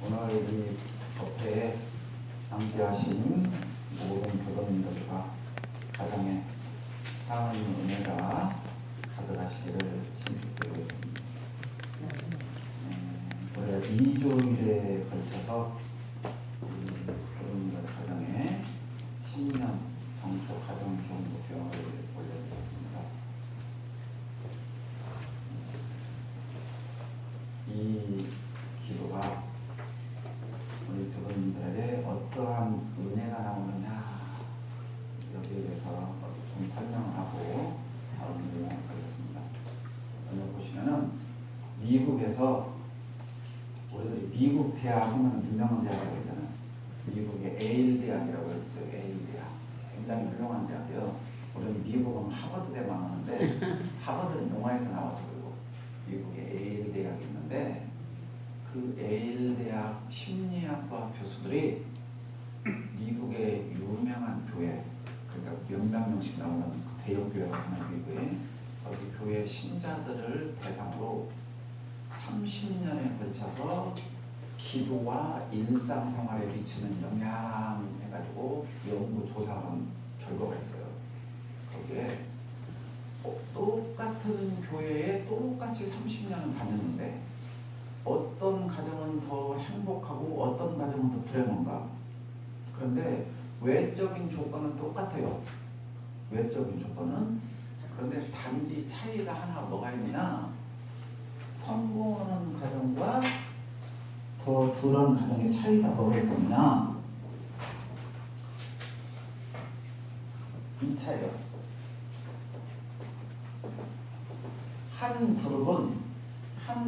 오늘 이 법회에 함께하신 모든 교도님들과 가정에 사랑의 은혜가 가득하시기를 신축드리겠습니다. 올해 2주일에 걸쳐서 교도님들 가정에 신년 정초 가정기원목표를 올려드렸습니다. 이 기도가 우리 교도님들에게 어떠한 은혜가 나오느냐 여기에 대해서 좀 설명을 하고 다음 내용을 하겠습니다. 오늘 보시면은 미국에서 우리들이 미국 대학 하면 유명한 대학이라고 했잖아요. 미국의 에일 대학이라고 했어요. 에일 대학 굉장히 훌륭한 대학이에요. 우리는 미국은 하버드 대만 하는데 하버드는 영화에서 나와서 그리고 미국의 에일 대학이 있는데 그 에일 대학 심리학과 교수들이 미국의 유명한 교회, 그러니까 몇백 명씩 나오는 그 대형 교회가 하는 미국에 거기 교회 신자들을 대상으로 30년에 걸쳐서 기도와 일상생활에 미치는 영향 해가지고 연구 조사한 결과가 있어요. 거기에 똑같은 교회에 똑같이 30년을 다녔는데 어떤 가정은 더 행복하고 어떤 가정은 더 불행한가? 그런데 외적인 조건은 똑같아요. 외적인 조건은. 그런데 단지 차이가 하나 뭐가 있느냐? 성공하는 가정과 더 덜한 가정의 차이가 뭐가 있었느냐? 이 차이요. 한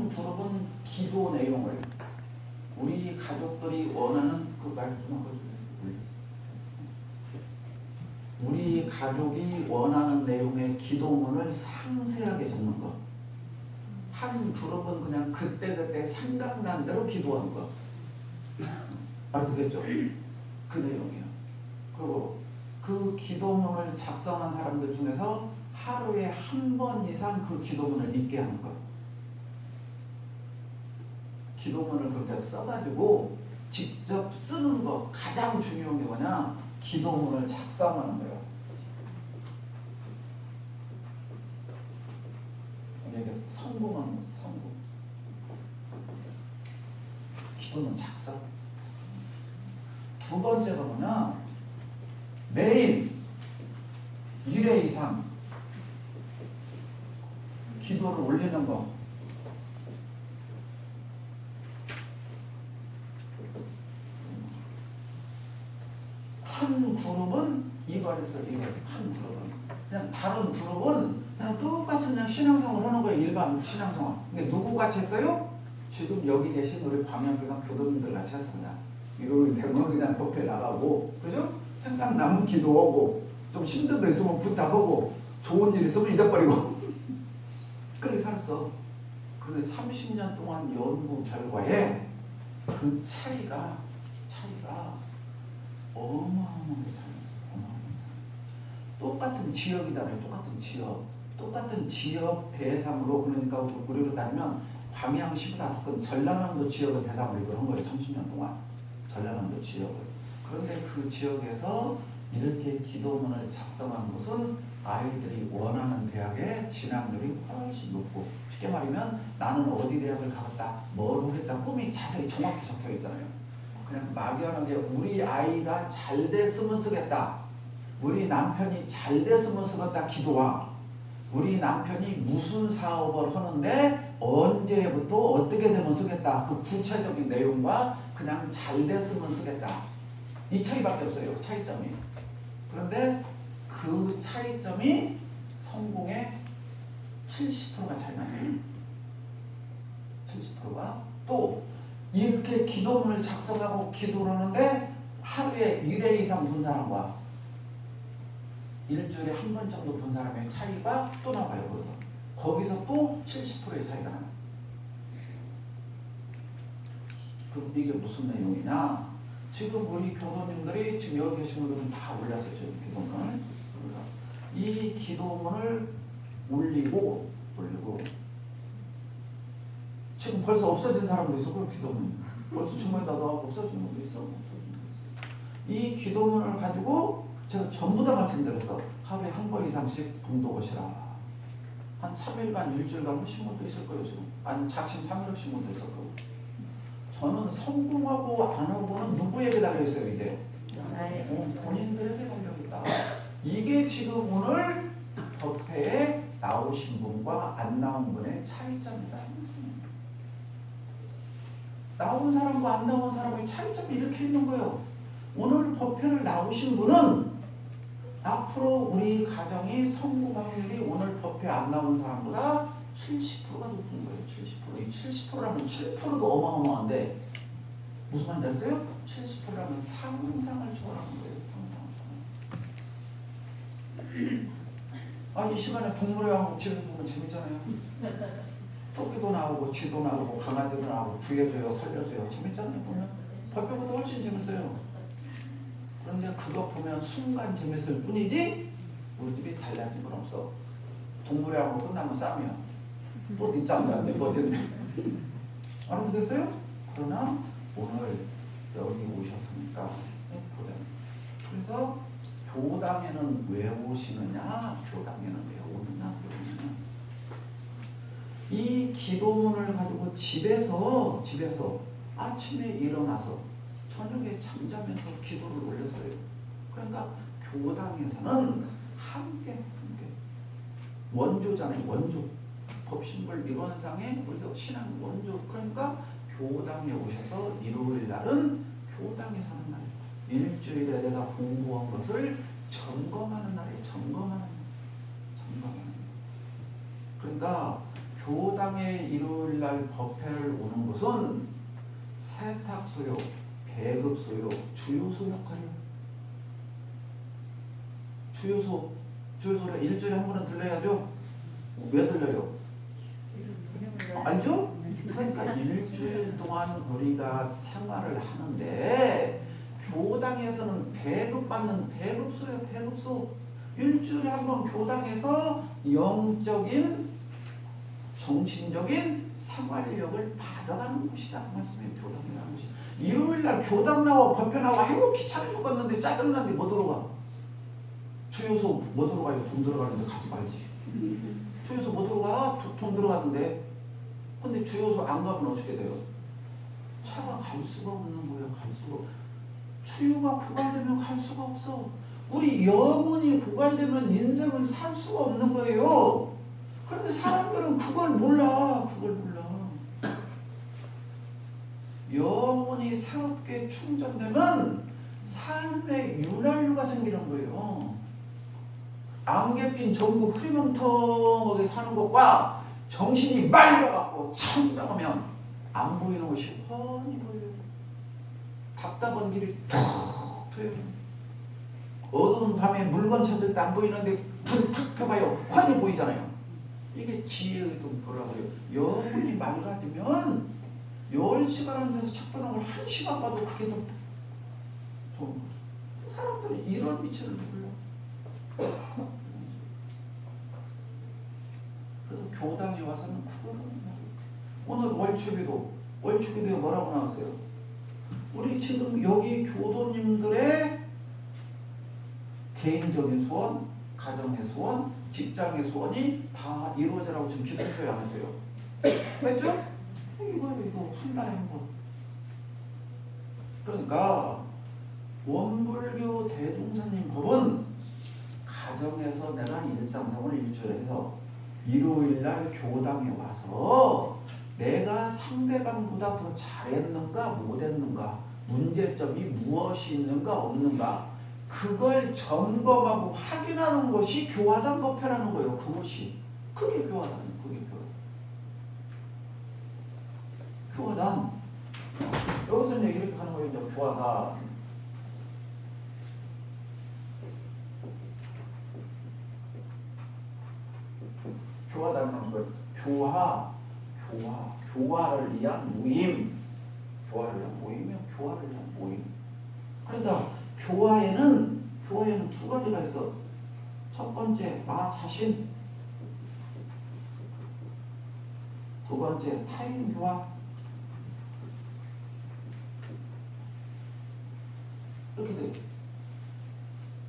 그룹은 기도 내용을 우리 가족들이 원하는 그 말 좀 하고 우리 가족이 원하는 내용의 기도문을 상세하게 적는 것. 한 그룹은 그냥 그때그때 생각난 대로 기도하는 것. 알겠죠? 그 내용이에요. 그리고 그 기도문을 작성한 사람들 중에서 하루에 한 번 이상 그 기도문을 읽게 하는 것. 기도문을 그렇게 써가지고 직접 쓰는 거 가장 중요한 게 뭐냐? 기도문을 작성하는 거예요. 이게 성공하는 거죠. 성공. 기도문 작성. 두 번째가 뭐냐? 매일 1회 이상 기도를 올리는 거. 한 그룹은 이거 했어요. 이거 한 그룹은 그냥 다른 그룹은 그냥 똑같이 그냥 신앙생활 하는 거예요. 일반 신앙생활. 근데 누구 같이 했어요? 지금 여기 계신 우리 광양교당 교도님들 같이 했습니다. 이거 되면 그냥 법회 나가고, 그죠? 생각나면 기도하고, 좀 힘든 거 있으면 부탁하고, 좋은 일 있으면 잊어버리고. 그렇게 살았어. 그런데 30년 동안 연구 결과에 그 차이가 어마어마하게 차이났어요. 똑같은 지역이잖아요. 똑같은 지역 대상으로, 그러니까 우리로 따지면 광양시보다 더 큰 전라남도 지역을 대상으로 이걸 한 거예요. 30년 동안 전라남도 지역을. 그런데 그 지역에서 이렇게 기도문을 작성한 것은 아이들이 원하는 대학의 진학률이 훨씬 높고, 쉽게 말하면 나는 어디 대학을 가겠다, 뭘 하겠다, 꿈이 자세히 정확히 적혀 있잖아요. 그냥 막연하게 우리 아이가 잘 됐으면 쓰겠다, 우리 남편이 잘 됐으면 쓰겠다 기도와 우리 남편이 무슨 사업을 하는데 언제부터 어떻게 되면 쓰겠다, 그 구체적인 내용과 그냥 잘 됐으면 쓰겠다, 이 차이밖에 없어요. 차이점이. 그런데 그 차이점이 성공의 70%가 차이 나요. 70%가. 또 이렇게 기도문을 작성하고 기도를 하는데 하루에 1회 이상 본 사람과 일주일에 한 번 정도 본 사람의 차이가 또 나와요. 거기서 또 70%의 차이가 나요. 그럼 이게 무슨 내용이냐? 지금 우리 교도님들이 지금 여기 계신 분들은 다 올렸어요. 지금 기도문을. 이 기도문을 올리고 지금 벌써 없어진 사람도 있어. 그 기도문. 벌써 주머니에다 넣어갖고 없어지는 것도 있어. 이 기도문을 가지고 제가 전부 다 말씀드렸어. 하루에 한 번 이상씩 봉독하시라. 한 3일간 일주일간 하신 분도 있을 거예요 지금. 아니 작심 3일 하신 분도 있을 거고. 저는 성공하고 안 하고는 누구에게 달려있어요 이게? 본인들에게 달려있다. 이게 지금 오늘 법회에 나오신 분과 안 나온 분의 차이점이다. 나온 사람과 안 나온 사람의 차이점이 이렇게 있는 거예요. 오늘 법회를 나오신 분은 앞으로 우리 가정이 성공 확률이 오늘 법회 안 나온 사람보다 70%가 높은 거예요. 70%. 이 70%라면 7%도 어마어마한데 무슨 말인지 아세요? 70%라면 상상을 초월하는 거예요. 이 시간에 동물의 왕국 집에서 보면 재밌잖아요. 토끼도 나오고 쥐도 나오고 강아지도 나오고 구해줘요 살려줘요. 재밌잖아요. 보면 법회보다 훨씬 재밌어요. 그런데 그거 보면 순간 재밌을 뿐이지 우리 집이 달라진 건 없어. 동물의 왕국 끝나면 싸면 또 네 짬도 안 되거든. 알아듣겠어요? 그러나 오늘 여기 오셨으니까 그래서 교당에는 왜 오시느냐? 교당에는 왜 오느냐? 이 기도문을 가지고 집에서 아침에 일어나서 저녁에 잠자면서 기도를 올렸어요. 그러니까 교당에서는 함께 원조잖아요. 원조 법신불 일원상의 우리가 신앙 원조. 그러니까 교당에 오셔서 일요일 날은 교당에 사는 날이에요. 일주일에 내가 공부한 것을 점검하는 날이에요. 점검하는. 그러니까 교당에 일요일 날 법회를 오는 것은 세탁소요, 배급소요, 주유소 역할이에요. 주유소를 일주일에 한 번은 들려야죠. 왜 들려요? 알죠? 그러니까 일주일 동안 우리가 생활을 하는데 교당에서는 배급받는 배급소요. 배급소. 일주일에 한 번 교당에서 영적인 정신적인 생활력을 받아가는 곳이다. 그 말씀이에요. 교당이라는 곳이. 일요일날 교당 나와 법회 나와 아이고 귀찮아 죽겠는데 짜증나는데 뭐 들어가? 주유소 뭐 들어가요? 돈 들어가는데 가지 말지. 주유소 뭐 들어가? 돈 들어가는데. 근데 주유소 안 가면 어떻게 돼요? 차가 갈 수가 없는 거예요. 갈 수가. 추유가 고갈되면 갈 수가 없어. 우리 영혼이 고갈되면 인생을 살 수가 없는 거예요. 그런데 사람들은 그걸 몰라. 영혼이 새롭게 충전되면 삶의 윤활유가 생기는 거예요. 안개 낀 전구 흐리멍텅하게 사는 것과 정신이 맑아갖고 청정하면 안 보이는 것이 훤히 보여요. 답답한 길이 툭 트여요. 어두운 밤에 물건 찾을 때 안 보이는데 불 탁 펴봐요. 훤히 보이잖아요. 이게 지혜의 동포라고 해요. 영혼이 맑아지면 10시간 앉아서 책 보는 걸 1시간 봐도 그게 더 좋은 거죠. 사람들은 이런 빛을 몰라. 그래서 교당에 와서는 그거를 오늘 월초기도에 뭐라고 나왔어요? 우리 지금 여기 교도님들의 개인적인 소원, 가정의 소원, 직장의 소원이 다 이루어지라고 지금 기도했어요, 안 했어요? 했죠? 이거 한 달에 한 번. 그러니까 원불교 대종사님 법은 가정에서 내가 일상생활을 일주일에 해서 일요일날 교당에 와서 내가 상대방보다 더 잘했는가 못했는가, 문제점이 무엇이 있는가 없는가, 그걸 점검하고 확인하는 것이 교화당 법회라는 거예요. 그게 교화당. 교화당. 여기서는 이렇게 하는 거예요. 이제 교화당. 교화당은 거예요. 교화를 위한 모임. 교화를 위한 모임. 그러니까 교화에는 두 가지가 있어. 첫 번째, 나 자신. 두 번째, 타인 교화. 이렇게 돼요.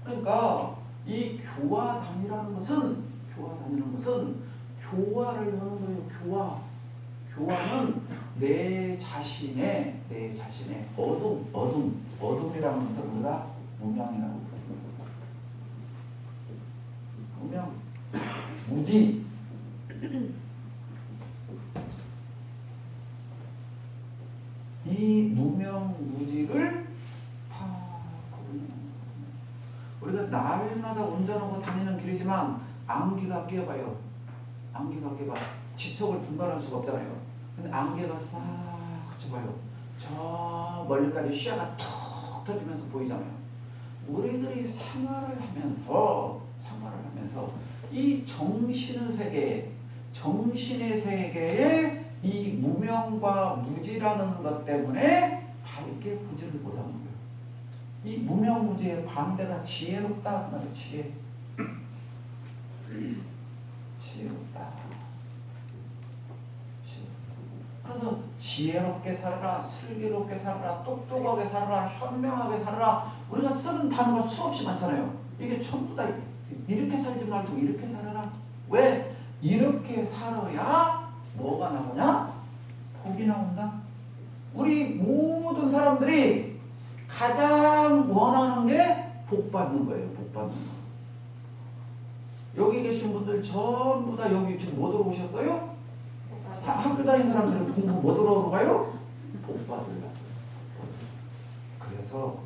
그러니까 이 교화단이라는 것은 교화를 하는 거예요. 교화는 내 자신의 어둠이라는 것을 우리가 무명이라고 부릅니다. 무명, 무지. 이 무명, 무지를 다 거부하는 거예요. 우리가 날마다 운전하고 다니는 길이지만 안개가 끼어봐요. 지척을 분간할 수가 없잖아요. 근데 안개가 싹 걷혀봐요. 저 멀리까지 시야가 툭 터지면서 보이잖아요. 우리들이 생활을 하면서 이 정신의 세계에 이 무명과 무지라는 것 때문에 밝게 보지를 못하는 거예요. 이 무명무지의 반대가 지혜롭다 그 말이에요. 지혜롭다. 그래서 지혜롭게 살아라, 슬기롭게 살아라, 똑똑하게 살아라, 현명하게 살아라. 우리가 쓰는 단어가 수없이 많잖아요. 이게 전부 다 이렇게 살지 말고 이렇게 살아라. 왜? 이렇게 살아야 뭐가 나오냐? 복이 나온다. 우리 모든 사람들이 가장 원하는 게 복 받는 거예요. 복 받는 거. 여기 계신 분들 전부 다 여기 지금 뭐 들어오셨어요? 학교 다니는 사람들은 공부 뭐 들어오러 가요? 복 받으려고. 그래서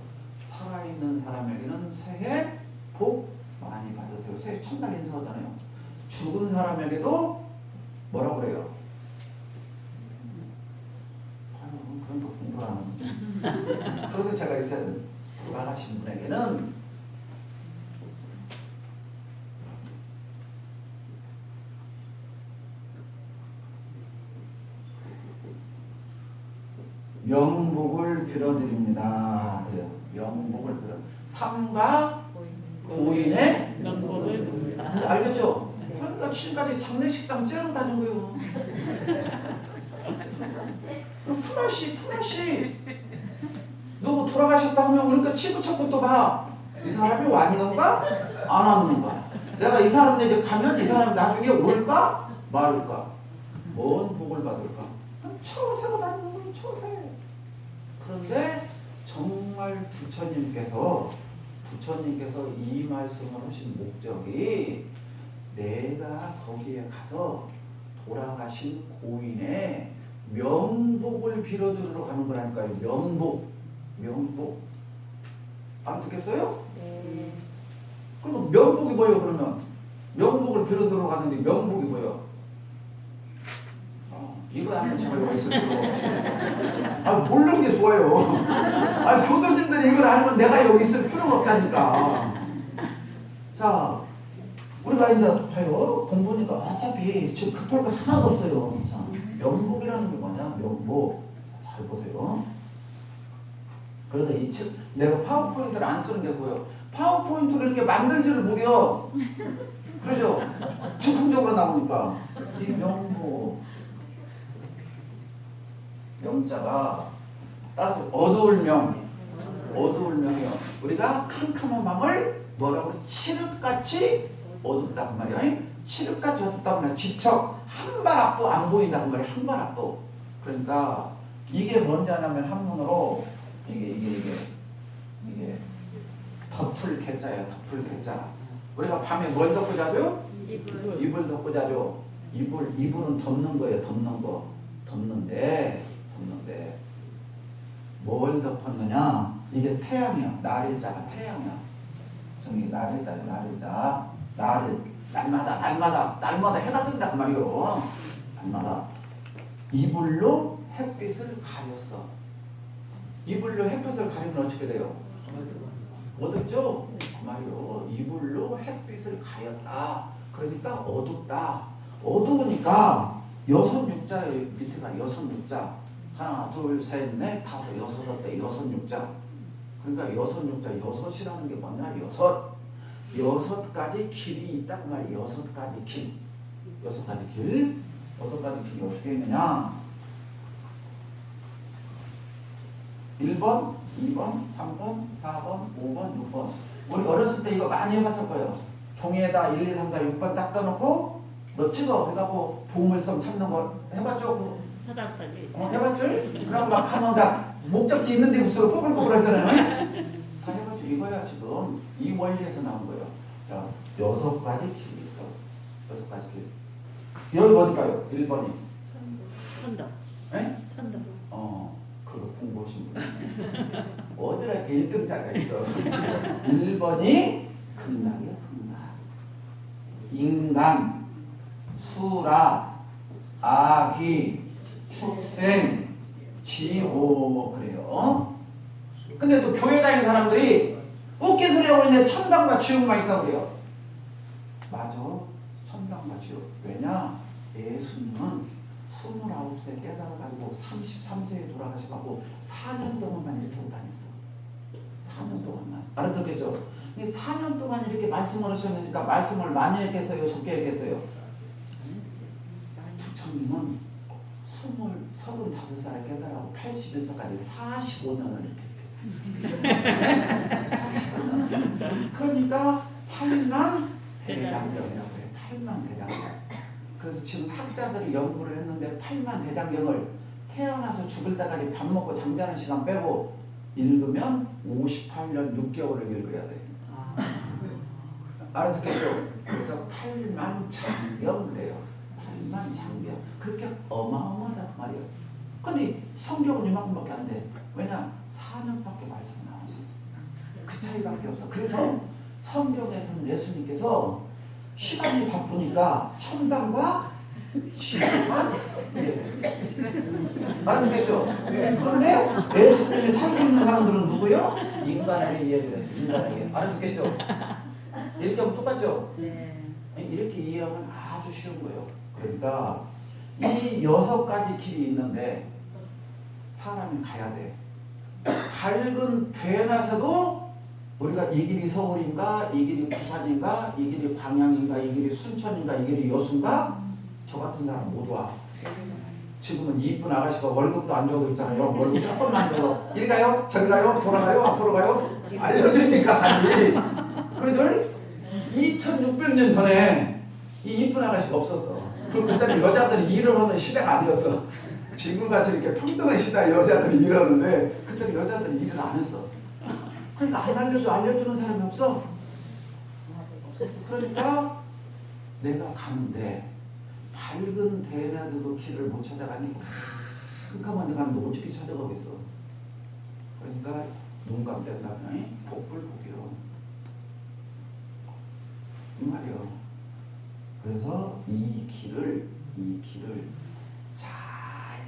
살아있는 사람에게는 새해 복 많이 받으세요. 새해 첫날 인사하잖아요. 죽은 사람에게도 뭐라고 그래요? 그런 거 공부를 안 하는. 그래서 제가 있어요. 돌아가신 분에게는 명복을 빌어드립니다. 그래요. 명복을 빌어. 삼가 고인의 명복을 빕니다. 알겠죠? 그러니까 지금까지 장례식장 째러 다닌 거예요. 푸나씨 누구 돌아가셨다 하면 그러니까 치부 찾고 또 봐. 이 사람이 왔는가 안 왔는가. 내가 이 사람 이제 가면 이 사람 나중에 올까 말을까. 뭔 복을 받을까. 처세고 다니는 거예요. 처세. 그런데 정말 부처님께서 이 말씀을 하신 목적이 내가 거기에 가서 돌아가신 고인의 명복을 빌어주러 가는 거라니까요. 명복. 안 듣겠어요? 네. 그럼 명복이 뭐예요? 그러면 명복을 빌어주러 가는데 명복이 뭐예요? 이거 아니면 제가 여기 있을 필요가 없어요. 모르는 게 좋아요. 교도님들이 이걸 알면 내가 여기 있을 필요가 없다니까. 자, 우리가 이제 봐요. 공부니까 어차피 지금 급할 거 하나도 없어요. 자, 명복이라는 게 뭐냐? 명복. 잘 보세요. 그래서 내가 파워포인트를 안 쓰는 게 뭐예요? 파워포인트를 이렇게 만들지를 못해요. 그러죠? 즉흥적으로 나오니까. 이 명복. 명자가 따라서 어두울 명이요. 우리가 캄캄한 밤을 뭐라고 그래? 칠흑같이 어둡다 그 말이야. 칠흑같이 어둡다 그 말이야. 지척 한 발 앞도 안 보인다 그 말이야. 한 발 앞도. 그러니까 이게 뭔지 하냐면 한문으로 이게 덮을 개자예요. 덮을 개자. 우리가 밤에 뭘 덮고 자죠? 이불 덮고 자죠. 이불은 덮는 거예요. 덮는데 뭘 덮었느냐? 이게 태양이야. 날일자가 태양이야. 저기 날일자. 날마다 해가 뜬다 그 말이요. 날마다 이불로 햇빛을 가렸어. 이불로 햇빛을 가리면 어떻게 돼요? 어둡죠? 그 말이요. 이불로 햇빛을 가렸다. 그러니까 어둡다. 어두우니까 여섯 육자 밑에가 여섯 육자. 하나, 둘, 셋, 넷, 다섯, 여섯 대 여섯 육자. 그러니까 여섯 육자, 여섯이라는 게 뭐냐? 여섯 가지 길이 있다 그 말이야. 여섯 가지 길. 어떻게 있느냐? 1번, 2번, 3번, 4번, 5번, 6번. 우리 어렸을 때 이거 많이 해봤을 거예요. 종이에다 1, 2, 3, 4, 6번 딱 떠놓고 너 찍어. 그래갖고 보물섬 찾는 거 해봤죠? 사다까지. 해봤죠? 그러고 막 하면 다 목적지 있는 데 부스로 꼬불꼬불 하잖아요. 다 해봤죠? 이거야 지금 이 원리에서 나온 거예요. 자, 6가지 길이 있어. 6가지 길. 여기 어딜까요? 1번이. 천덕. 네? 천덕. 그거 공부하신 분. 어디라 이렇게 1등짜리가 있어. 1번이 극락이야, 극락. 인간, 수라, 아기, 축생, 지오 그래요. 근데 또 교회 다니는 사람들이 웃긴 소리 하고 있는데 천당과 지옥만 있다고 그래요. 맞아. 천당과 지옥. 왜냐? 예수님은 29세 깨달아가지고 33세에 돌아가셔가지고 4년 동안만 이렇게 하고 다녔어. 4년 동안만. 알아듣겠죠? 4년 동안 이렇게 말씀을 하셨으니까 말씀을 많이 했겠어요? 적게 했겠어요? 부처님은 35살에 깨달아고 81세까지 45년을 이렇게 했어요. 그러니까 8만 대장경이라고 해요. 8만 대장경. 그래서 지금 학자들이 연구를 했는데 8만 대장경을 태어나서 죽을 때까지 밥 먹고 잠자는 시간 빼고 읽으면 58년 6개월을 읽어야 돼. 알아듣겠죠? 그래서 8만 장경 그래요. 8만 장경. 그렇게 어마어마하단 말이에요. 근데 성경은 이만큼밖에 안 돼. 왜냐? 4년밖에 말씀 나오셨어. 그 차이밖에 없어. 그래서 성경에서는 예수님께서 시간이 바쁘니까 천당과 지옥만 이해했어요. 알아듣겠죠? 그런데 예수님이 살고 있는 사람들은 누구요? 인간에게 이해를 했어요. 인간에게. 알아듣겠죠? 이렇게 하면 똑같죠? 네. 이렇게 이해하면 아주 쉬운 거예요. 그러니까 이 6가지 길이 있는데 사람이 가야 돼. 밝은 되나서도 우리가 이 길이 서울인가, 이 길이 부산인가, 이 길이 광양인가, 이 길이 순천인가, 이 길이 여수인가? 저 같은 사람 못 와. 지금은 이쁜 아가씨가 월급도 안 주고 있잖아요. 월급 조금만 줘. 이리 가요? 저리 가요? 돌아가요? 앞으로 가요? 알려주니까 가지. 그래도 2600년 전에 이 이쁜 아가씨가 없었어. 그때는 여자들이 일을 하는 시대가 아니었어. 지금같이 이렇게 평등한 시대에 여자들이 일하는데 그때는 여자들이 일을 안 했어. 그러니까 안 알려주는 사람이 없어. 그러니까 내가 가는데 밝은 대낮에도 길을 못 찾아가니 깜깜한 데 가는데 어떻게 찾아가겠어. 그러니까 눈 감는 다음에 복불 복이요. 이 말이요. 그래서 이 길을 잘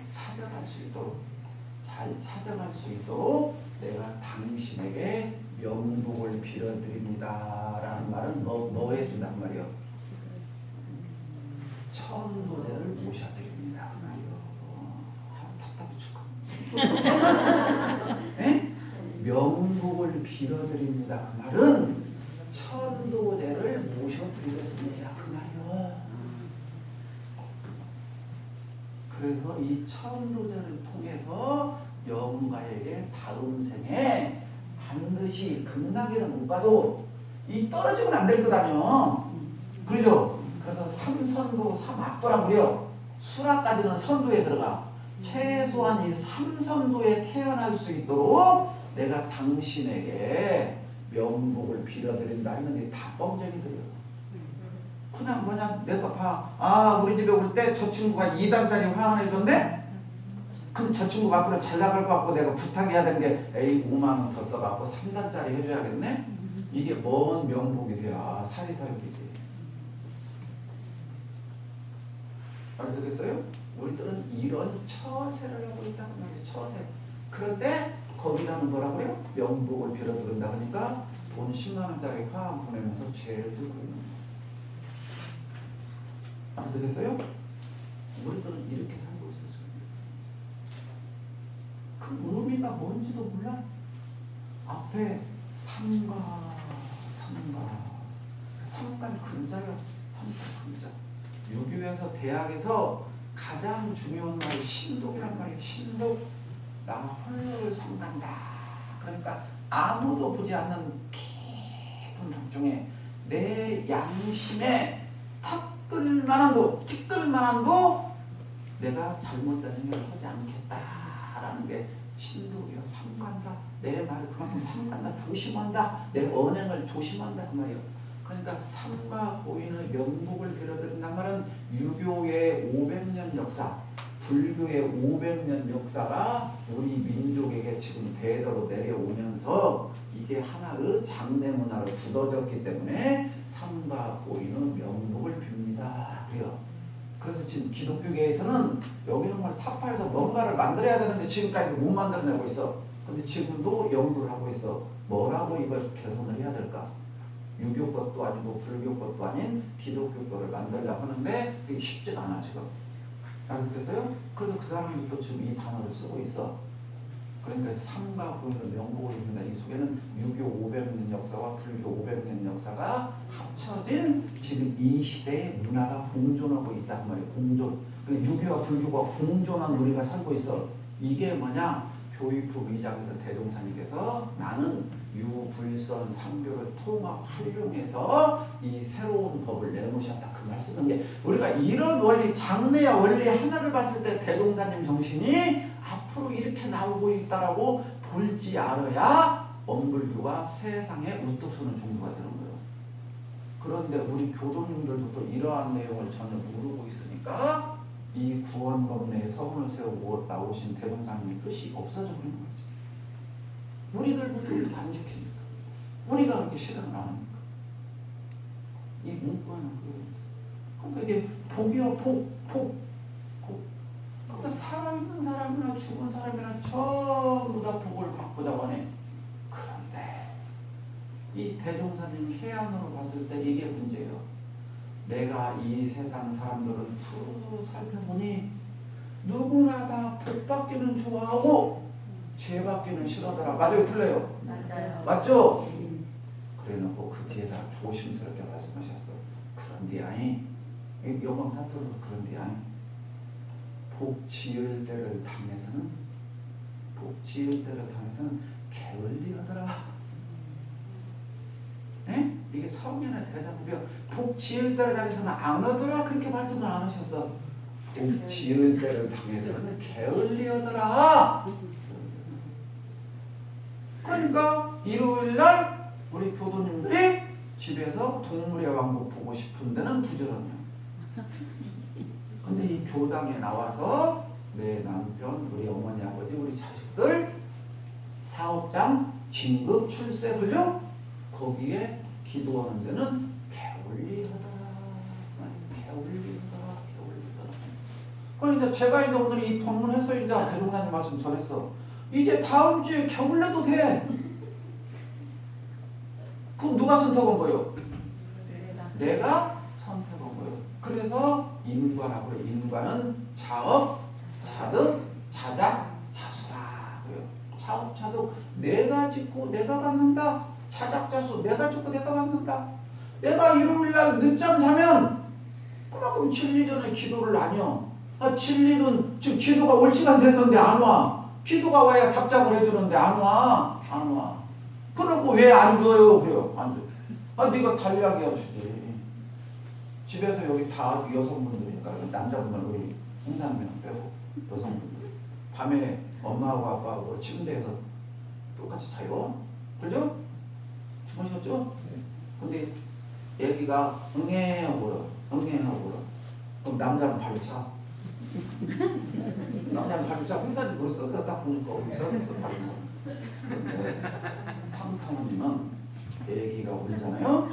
찾아갈 수 있도록 내가 당신에게 명복을 빌어드립니다 라는 말은 뭐 해준단 말이요? 천도대를 모셔드립니다 그 말이요. 답답해 죽어. 네? 명복을 빌어드립니다 그 말은 천도대를 모셔드리겠습니다 그 말이요. 그래서 이 천도제를 통해서 영가에게 다음 생에 반드시 극락에는 못 가도 이 떨어지면 안 될 거다며. 그러죠? 그래서 삼선도 삼악도라고 그래요. 수라까지는 선도에 들어가. 최소한 이 삼선도에 태어날 수 있도록 내가 당신에게 명복을 빌어드린다 했는데 다 뻥쟁이들이요. 그냥 뭐냐 내가 봐. 우리 집에 올 때 저 친구가 2단짜리 화환해 줬네? 그럼 저 친구가 앞으로 잘 나갈 것 같고 내가 부탁해야 되는 게 에이 5만원 더 써갖고 3단짜리 해줘야겠네? 이게 뭔 명복이 돼야 사리사욕이지. 알아듣겠어요? 우리들은 이런 처세를 하고 있다는 말이에요. 처세. 그런데 거기다는 뭐라고 그래요? 명복을 빌어드린다 그러니까 돈 10만원짜리 화환 보내면서 죄를 들고 있는 거예요. 알아듣겠어요? 우리들은 이렇게 살고 있어요. 그 의미가 뭔지도 몰라. 앞에 삼가 근자요. 삼가 근자. 유교에서 대학에서 가장 중요한 말이 신독이란 말이에요. 신독. 나 홀로 삼간다. 그러니까 아무도 보지 않는 깊은 밤 중에 내 양심에 티끌만한도 내가 잘못된 행위를 하지 않겠다라는 게 신도리여 삼간다. 내 말을 그만큼 삼간다. 조심한다. 내 언행을 조심한다 그 말이에요. 그러니까 삼가 고인의 명복을 빌어드린단 말은 유교의 500년 역사, 불교의 500년 역사가 우리 민족에게 지금 대대로 내려오면서 이게 하나의 장래 문화로 굳어졌기 때문에 삼가 고인의 명복을 빕니다. 그래요. 그래서 지금 기독교계에서는 여기 있는 걸 타파해서 뭔가를 만들어야 되는데 지금까지 못 만들어내고 있어. 근데 지금도 연구를 하고 있어. 뭐라고 이걸 개선을 해야 될까? 유교 것도 아니고 불교 것도 아닌 기독교 거를 만들려고 하는데 그게 쉽지가 않아 지금. 알겠어요? 그래서 그 사람이 또 지금 이 단어를 쓰고 있어. 그러니까 삼가 고인의 명복을 입니다. 이 속에는 유교 500년 역사와 불교 500년 역사가 합쳐진 지금 이 시대의 문화가 공존하고 있단 말이에요. 공존. 유교와 불교가 공존한 우리가 살고 있어. 이게 뭐냐? 교육부 의장에서 대종사님께서 나는 유불선 삼교를 통합 활용해서 이 새로운 법을 내놓으셨다. 그 말씀은 게 우리가 이런 원리, 장래의 원리 하나를 봤을 때 대종사님 정신이 앞으로 이렇게 나오고 있다라고 볼지 알아야 원불교가 세상에 우뚝 서는 종교가 되는 거예요. 그런데 우리 교도님들부터 이러한 내용을 전혀 모르고 있으니까 이 구원법 내에 서문을 세우고 나오신 대종사님의 뜻이 없어져 버리는 거죠. 우리들부터 이렇게 안 지키니까. 우리가 그렇게 실행을 안 하니까. 이 문구에는 그러니까 이게 복이요, 복. 그러니까 살아있는 사람이나 죽은 사람이나 전부 다 복을 받고자 하네. 그런데 이 대종사님 해안으로 봤을 때 이게 문제예요. 내가 이 세상 사람들은 두루 살펴보니 누구나 다 복 받기는 좋아하고 죄 받기는 싫어하더라. 맞아요? 틀려요? 맞아요. 맞죠? 그래놓고 그 뒤에다 조심스럽게 말씀하셨어. 그런데 아니 영광사투로 그런데 아니 복 지을 때를 당해서는 게을리하더라. 에? 이게 성년의 대답이요. 복 지을 때를 당해서는 안 하더라. 그렇게 말씀을 안 하셨어. 복 지을 때를 당해서는 게을리하더라. 그러니까 일요일날 우리 교도님들이 집에서 동물의 왕국 보고 싶은 데는 부지런해요. 근데 이 교당에 나와서 내 남편, 우리 어머니, 아버지, 우리 자식들 사업장, 진급, 출세불교 거기에 기도하는 데는 게을리하더라. 그러니까 제가 이제 오늘 이 법문했어. 이제 대종사님 말씀 전했어. 이제 다음 주에 겨울내도 돼. 그럼 누가 선택한 거예요? 내가 선택한 거예요. 그래서 인과라고 그래요. 인과는 자업, 자득, 자작, 자수라 그래요. 자업, 자득 내가 짓고 내가 받는다. 자작, 자수 내가 짓고 내가 받는다. 내가 일요일날 늦잠 자면 그만큼 진리 전에 기도를 안 해요. 진리는 지금 기도가 올 시간 됐는데 안 와. 기도가 와야 답장을 해주는데 안 와. 그러고 왜 안 줘요? 그래요. 안 줘. 네가 달리하게 해주지. 집에서 여기 다 여성분들이니까 남자분들 우리 홍사님 빼고 여성분들 밤에 엄마하고 아빠하고 침대에서 똑같이 자요. 그죠? 주무셨죠? 근데 애기가 응애하고 그럼 남자는 발로 차. 남자는 발로 차. 홍사님 그랬어. 딱 보니까 써있어 발로 차. 근데 상타모님은 애기가 울잖아요.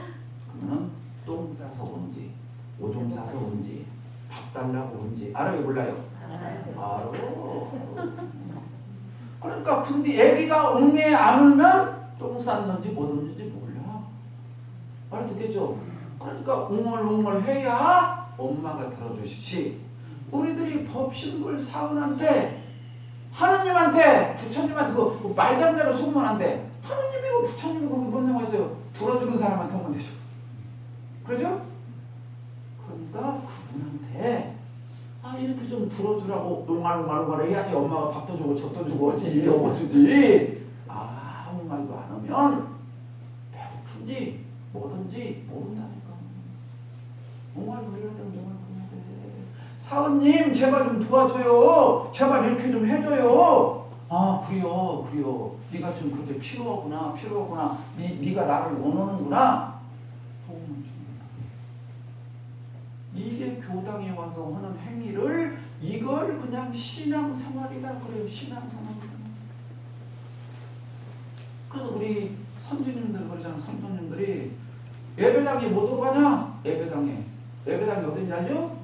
그러면은 똥 싸서 온지 오줌 싸서 온지 밥 달라고 온지 알아요? 몰라요? 알아. 그러니까 근데 애기가 응애 안 울면 똥 쌌는지 못 울는지 몰라. 알아듣겠죠? 그러니까 웅얼웅얼 해야 엄마가 들어주시지. 우리들이 법신불 사원한테 하느님한테 부처님한테 그 말장대로 소문 안 돼. 하느님이고 부처님이고 거기 뭔 상관있어요? 들어주는 사람한테 하면 되죠. 그러죠? 그러니까 그분한테 이렇게 좀 들어주라고 롱알롱알 해야지 엄마가 밥도 주고 젖도 주고 어찌 어주지. 아무 말도 안 하면 배고픈지 뭐든지 모른다니까. 롱알롱 해야 돼. 롱알롱 해야 돼. 사원님 제발 좀 도와줘요. 제발 이렇게 좀 해줘요. 아 그래요. 네가 지금 그렇게 필요하구나. 네가 나를 원하는구나. 도움을 줍니다. 이게 교당에 와서 하는 행위를 이걸 그냥 신앙생활이다 그래요. 신앙생활이다. 그래서 우리 선주님들 그러잖아. 선주님들이 예배당에 뭐 들어가냐? 예배당에 어딘지 알죠?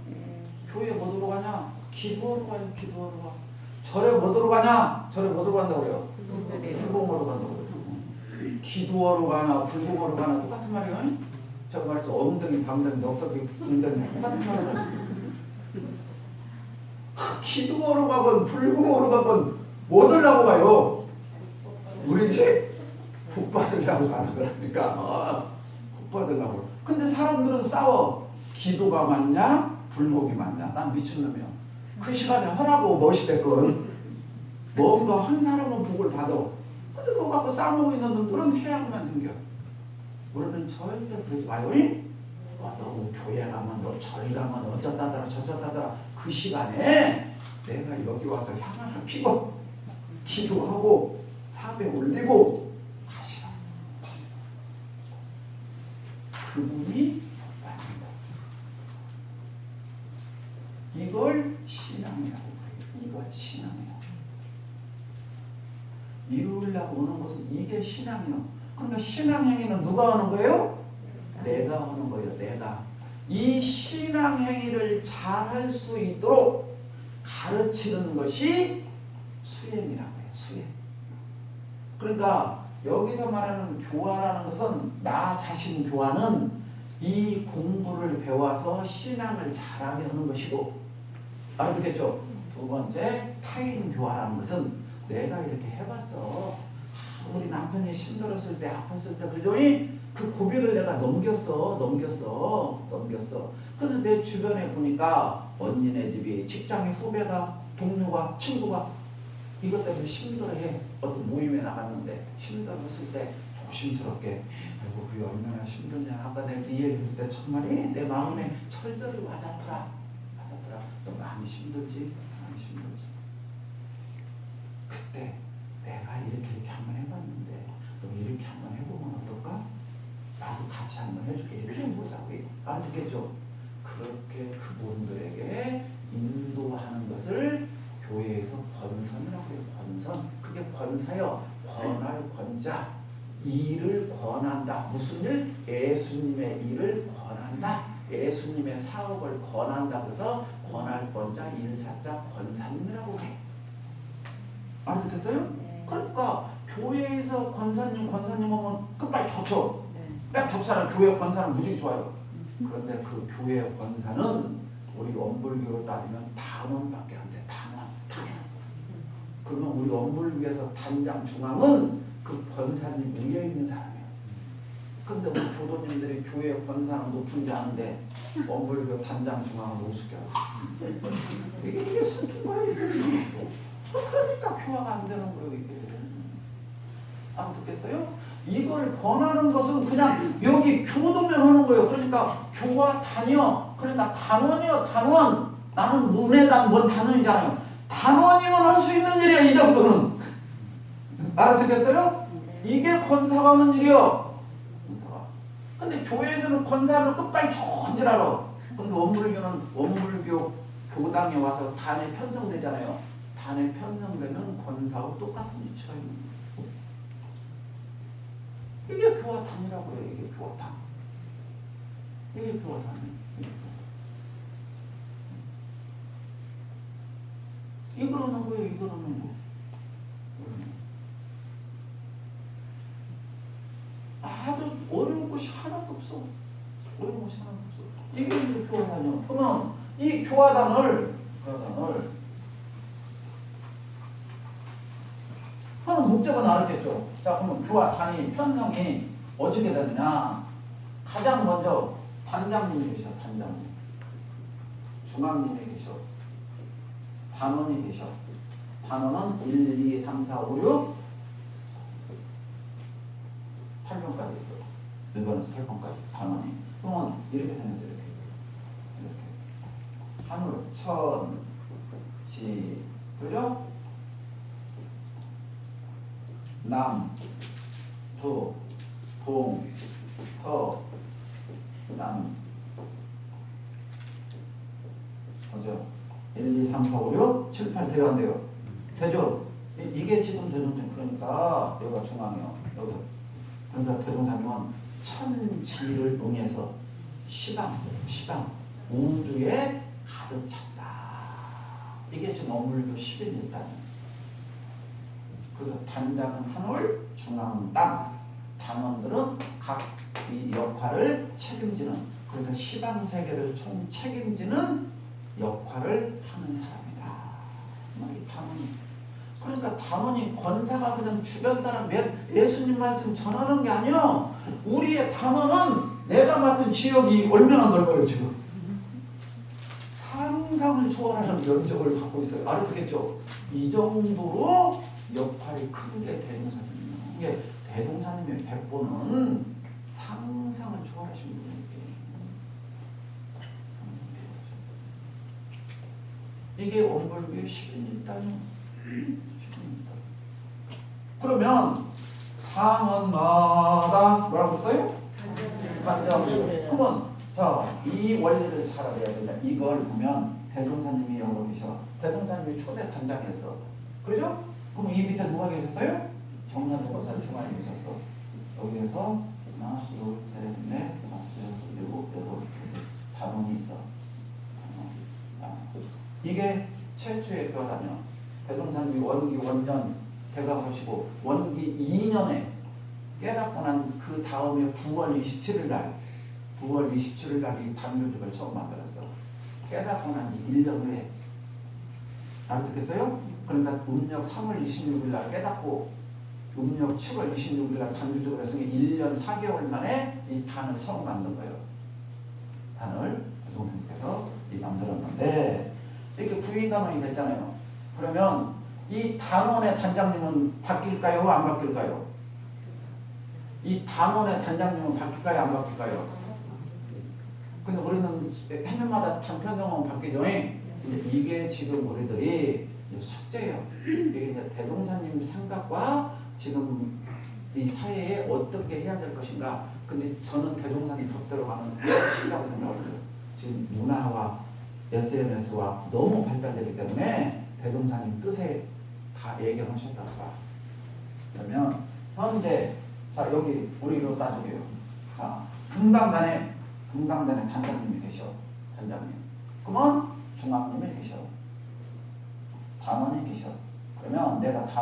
교회 뭐 들어가냐? 기도하러 가요. 기도하러 가. 절에 뭐 들어가냐? 절에 뭐 들어간다고 그래요? 불공하러 간다고 그래요. 기도하러 가나 불공하러 가나 똑같은 말이에요. 제가 말해서 엉덩이 방덩이 넉덕이 궁덩이 똑같은 말이에요. 기도하러 가건 불공하러 가건 뭐 들라고 가요? 우리 이제 복 받으려고 가는 거라니까. 복 받으려고. 근데 사람들은 싸워. 기도가 맞냐? 불복이 맞냐? 난 미친놈이야. 그 시간에 하라고 멋이 됐건 뭔가 한 사람은 복을 받아. 근데 그거 갖고 싸우고 있는 놈들은 해악만 생겨. 우리는 절대 그러지 마요. 너 교회 가면 너 절 가면 어쩌다더라 저쩌다더라. 그 시간에 내가 여기 와서 향 하나 피고 기도하고 사배 올리고 가시라. 그분이 받는다. 이걸 신앙이라고 그래요. 이걸 신앙이에요. 이루려고 오는 것은 이게 신앙이에요. 그러니까 신앙행위는 누가 하는 거예요? 내가 하는 거예요. 내가. 이 신앙행위를 잘할 수 있도록 가르치는 것이 수행이라고 해요. 수행. 그러니까 여기서 말하는 교화라는 것은 나 자신 교화는 이 공부를 배워서 신앙을 잘하게 하는 것이고, 알아듣겠죠? 두 번째 타인 교화라는 것은 내가 이렇게 해봤어. 우리 남편이 힘들었을 때 아팠을 때 그죠? 그 고비를 내가 넘겼어. 그런데 내 주변에 보니까 언니네 집이 직장의 후배가 동료가 친구가 이것 때문에 힘들어해. 어떤 모임에 나갔는데 힘들었을 때 조심스럽게 아이고 그게 얼마나 힘드냐. 아까 내가 네 얘기 들을 때 정말이 내 마음에 철저히 와닿더라. 너 많이 힘들지? 그때 내가 이렇게 한번 해봤는데 너 이렇게 한번 해보면 어떨까? 나도 같이 한번 해줄게. 이렇게 해보자고. 알아듣겠죠? 그렇게 그분들에게 인도하는 것을 교회에서 권선이라고 해요. 권선. 그게 권사요. 권할 권자. 일을 권한다. 무슨 일? 예수님의 일을 권한다. 예수님의 사업을 권한다. 그래서 권할 권자, 일사자, 권사님이라고 해. 알아듣겠어요? 그러니까 교회에서 권사님 하면 끝까지 좋죠. 딱 좋잖아요. 교회 권사는 무지 좋아요. 그런데 그 교회 권사는 우리 원불교로 따지면 단원밖에 안 돼. 단원. 그러면 우리 원불교에서 단장 중앙은 그 권사님 위에 있는 사람이에요. 그런데 우리 교도님들이 교회 권사는 높은지 아는데 원불교 단장 중앙은 우습게요. 이게 슬픈 거예요. 그러니까 교화가 안 되는 거예요. 이게. 알아듣겠어요? 이걸 권하는 것은 그냥 여기 교도면 하는 거예요. 그러니까 교화 단위요. 그러니까 단원이요. 나는 문해단 뭔 단원이잖아요. 단원이면 할 수 있는 일이야. 이 정도는. 알아듣겠어요? 이게 권사가 하는 일이요. 근데 교회에서는 권사를 끝발 촌질하러. 근데 원불교 교당에 와서 단에 편성되잖아요. 단에 편성되면 권사하고 똑같은 위치가 있는 거예요. 이게 교화단이라고 해요. 이게 교화단. 이게 교화단이에요. 이거는 거예요. 이거는 거. 아주 어려운 것이 하나도 없어. 이게 이제 교화단이요. 그러면 이 교화단을 하는 목적은 알았겠죠. 자, 그러면 교화단이 편성이 어떻게 되느냐. 가장 먼저 단장님이 계셔. 단장님. 중앙님이 계셔. 단원이 계셔. 단원은 1, 2, 3, 4, 5, 6, 8번까지 있어. 1번에서 8번까지 단원이. 그러면 이렇게 생겼어. 이렇게. 하늘, 천, 지, 그죠? 남, 두, 동, 서, 남. 그죠? 1, 2, 3, 4, 5, 6, 7, 8 돼요, 안 돼요? 되죠? 이게 지금 대종상. 그러니까 여기가 중앙이요. 여기. 그러니까 대종상이면 천지를 응해서 시방, 우주에 가득 찼다. 이게 지금 어물교 11일단. 그래서 단장은 하늘, 중앙은 땅. 단원들은 각 이 역할을 책임지는, 그러니까 시방 세계를 총 책임지는 역할을 하는 사람이다. 이 단원이. 그러니까 단원이 권사가 그냥 주변 사람 예수님 말씀 전하는 게 아니야. 우리의 단원은 내가 맡은 지역이 얼마나 넓어요 지금. 상상을 초월하는 면적을 갖고 있어요. 알아듣겠죠? 이 정도로 역할이 큰 게 대동사님이에요. 이게 대동사님의 백보는 상상을 초월하신 분이에요. 이게 원불교의 11일단이에요. 그러면 당원마다 뭐라고 써요? 단장이요. 그러면 자, 이 원리를 잘 알아야 된다. 이걸 보면 대종사님이 여기 계셔. 대종사님이 초대 단장이었어. 그렇죠? 그럼 이 밑에 누가 계셨어요? 정라대보살 중앙에 계셨어. 여기에서 하나, 둘, 셋, 넷, 다섯, 여섯, 일곱, 여덟, 단원이 있어. 이게 최초의 교단이요. 대종사님이 원기 원년 대각하시고 원기 2년에 깨닫고 난 그 다음에 9월 27일 날 이 단교죽을 처음 만들었어. 깨닫고 난 1년 후에. 알아듣겠어요? 그러니까 음력 3월 26일 날 깨닫고 음력 7월 26일 날 단교죽을 했으니 1년 4개월 만에 이 단을 처음 만든 거예요. 단을 대종사님께서 만들었는데 이렇게 부인단원이 됐잖아요. 그러면 이 단원의 단장님은 바뀔까요? 안 바뀔까요? 이 단원의 단장님은 바뀔까요? 안 바뀔까요? 근데 우리는 해년마다 단편성은 바뀌죠. 이게 지금 우리들이 숙제예요. 이게 이제 대종사님 생각과 지금 이 사회에 어떻게 해야 될 것인가. 근데 저는 대종사님 법대로 가는 것이라고 생각해요. 지금 문화와 SNS와 너무 발달되기 때문에 대종사님 뜻에 다 예견하셨다고 봐. 그러면 현재 자 여기 우리로 따지게요. 자 금강단에 단장님이 계셔. 단장님. 그러면 중앙님이 계셔. 단원이 계셔. 그러면 내가